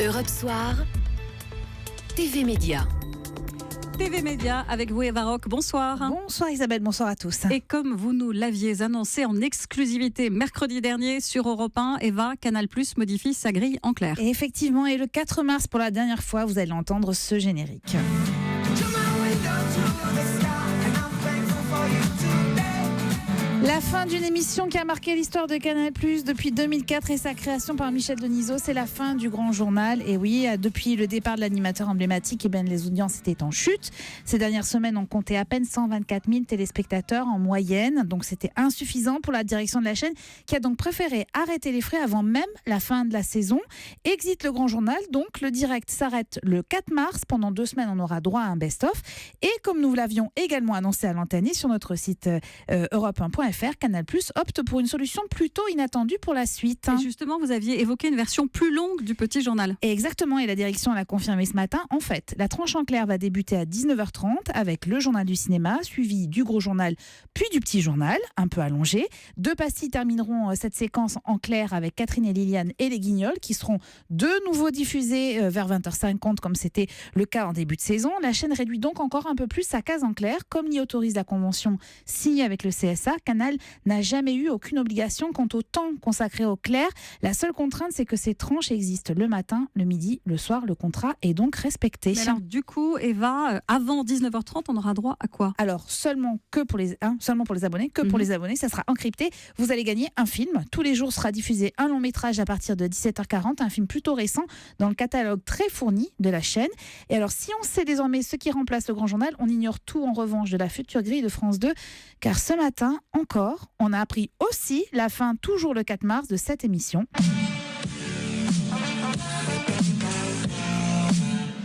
Europe Soir, TV Média. TV Média avec vous Eva Rock, bonsoir. Bonsoir Isabelle, bonsoir à tous. Et comme vous nous l'aviez annoncé en exclusivité mercredi dernier sur Europe 1, Eva, Canal+ modifie sa grille en clair. Et effectivement, et le 4 mars pour la dernière fois, vous allez entendre ce générique. La fin d'une émission qui a marqué l'histoire de Canal+ depuis 2004 et sa création par Michel Denisot, c'est la fin du Grand Journal. Et oui, depuis le départ de l'animateur emblématique, les audiences étaient en chute. Ces dernières semaines, on comptait à peine 124 000 téléspectateurs en moyenne. Donc c'était insuffisant pour la direction de la chaîne qui a donc préféré arrêter les frais avant même la fin de la saison. Exit le Grand Journal, donc le direct s'arrête le 4 mars. Pendant 2 semaines, on aura droit à un best-of. Et comme nous l'avions également annoncé à l'antenne et sur notre site europe1.fr, Canal+ opte pour une solution plutôt inattendue pour la suite. Et justement, vous aviez évoqué une version plus longue du Petit Journal. Et exactement, et la direction l'a confirmé ce matin. En fait, la tranche en clair va débuter à 19h30 avec le journal du cinéma, suivi du Gros Journal, puis du Petit Journal, un peu allongé. 2 pastilles termineront cette séquence en clair avec Catherine et Liliane et les Guignols, qui seront de nouveau diffusés vers 20h50, comme c'était le cas en début de saison. La chaîne réduit donc encore un peu plus sa case en clair, comme l'y autorise la convention signée avec le CSA. Canal n'a jamais eu aucune obligation quant au temps consacré au clair. La seule contrainte, c'est que ces tranches existent le matin, le midi, le soir. Le contrat est donc respecté. Mais alors, du coup, Eva, avant 19h30, on aura droit à quoi ? Alors, seulement pour les abonnés, pour les abonnés, ça sera encrypté. Vous allez gagner un film. Tous les jours sera diffusé un long métrage à partir de 17h40, un film plutôt récent dans le catalogue très fourni de la chaîne. Et alors, si on sait désormais ce qui remplace le Grand Journal, on ignore tout en revanche de la future grille de France 2, car ce matin, encore, on a appris aussi la fin, toujours le 4 mars, de cette émission.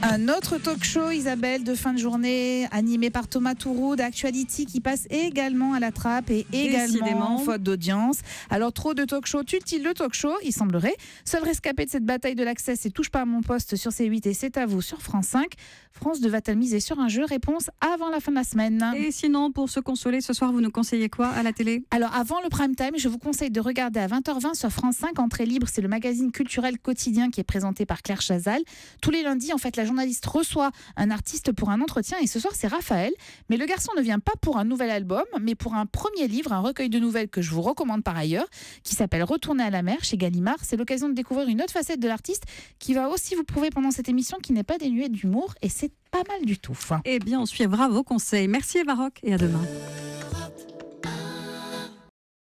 Un autre talk show, Isabelle, de fin de journée, animé par Thomas Touroud, d'Actuality, qui passe également à la trappe et également faute d'audience. Alors, trop de talk show, tue-t-il le talk show ? Il semblerait. Seul rescapé de cette bataille de l'accès, c'est Touche pas à mon poste sur C8 et C'est à vous sur France 5. France 2 va-t-elle miser sur un jeu ? Réponse avant la fin de la semaine. Et sinon, pour se consoler, ce soir, vous nous conseillez quoi à la télé ? Alors, avant le prime time, je vous conseille de regarder à 20h20 sur France 5, Entrée libre. C'est le magazine culturel quotidien qui est présenté par Claire Chazal. Tous les lundis, en fait, la journaliste reçoit un artiste pour un entretien et ce soir, c'est Raphaël. Mais le garçon ne vient pas pour un nouvel album, mais pour un premier livre, un recueil de nouvelles que je vous recommande par ailleurs, qui s'appelle Retourner à la mer chez Gallimard. C'est l'occasion de découvrir une autre facette de l'artiste qui va aussi vous prouver pendant cette émission qui n'est pas dénuée d'humour et c'est pas mal du tout. Eh bien, on suivra vos conseils. Merci Eva Rock et à demain.